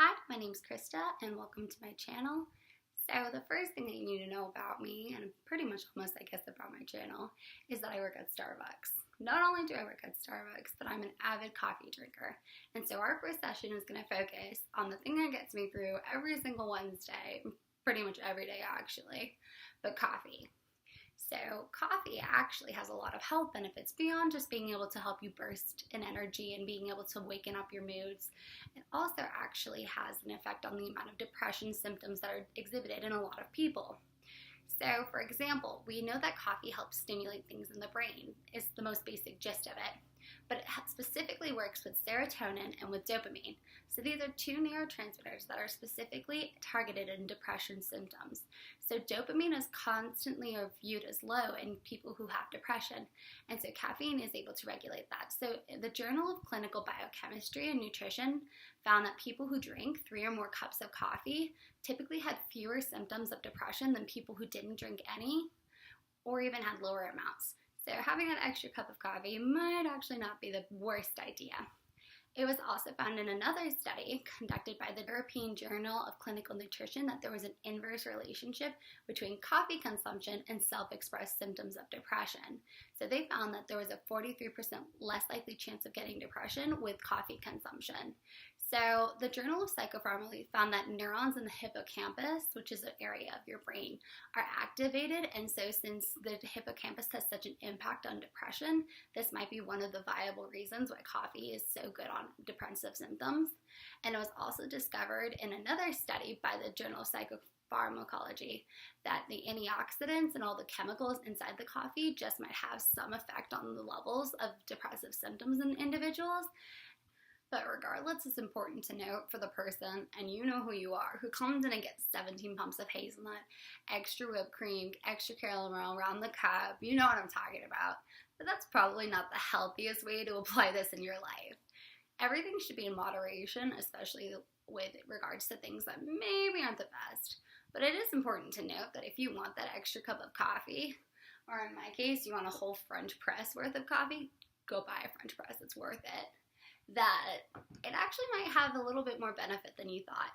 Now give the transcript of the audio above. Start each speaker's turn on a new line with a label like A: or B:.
A: Hi, my name's Krista and welcome to my channel. So the first thing that you need to know about me, and pretty much almost I guess about my channel, is that I work at Starbucks. Not only do I work at Starbucks, but I'm an avid coffee drinker. And so our first session is going to focus on the thing that gets me through every single Wednesday, pretty much every day actually, but coffee. So coffee actually has a lot of health benefits beyond just being able to help you burst in energy and being able to waken up your moods. It also actually has an effect on the amount of depression symptoms that are exhibited in a lot of people. So for example, we know that coffee helps stimulate things in the brain. It's the most basic gist of it. But it specifically works with serotonin and with dopamine. So these are two neurotransmitters that are specifically targeted in depression symptoms. So dopamine is constantly viewed as low in people who have depression, and so caffeine is able to regulate that. So the Journal of Clinical Biochemistry and Nutrition found that people who drank 3 or more cups of coffee typically had fewer symptoms of depression than people who didn't drink any or even had lower amounts. So having that extra cup of coffee might actually not be the worst idea. It was also found in another study conducted by the European Journal of Clinical Nutrition that there was an inverse relationship between coffee consumption and self-expressed symptoms of depression. So they found that there was a 43% less likely chance of getting depression with coffee consumption. So the Journal of Psychopharmacol found that neurons in the hippocampus, which is an area of your brain, are activated, and so since the hippocampus has such an impact on depression, this might be one of the viable reasons why coffee is so good on depressive symptoms. And it was also discovered in another study by the Journal of Psychopharmacology that the antioxidants and all the chemicals inside the coffee just might have some effect on the levels of depressive symptoms in individuals. But regardless, it's important to note for the person, and you know who you are, who comes in and gets 17 pumps of hazelnut, extra whipped cream, extra caramel around the cup, you know what I'm talking about. But that's probably not the healthiest way to apply this in your life. Everything should be in moderation, especially with regards to things that maybe aren't the best. But it is important to note that if you want that extra cup of coffee, or in my case, you want a whole French press worth of coffee, go buy a French press, it's worth it. That it actually might have a little bit more benefit than you thought.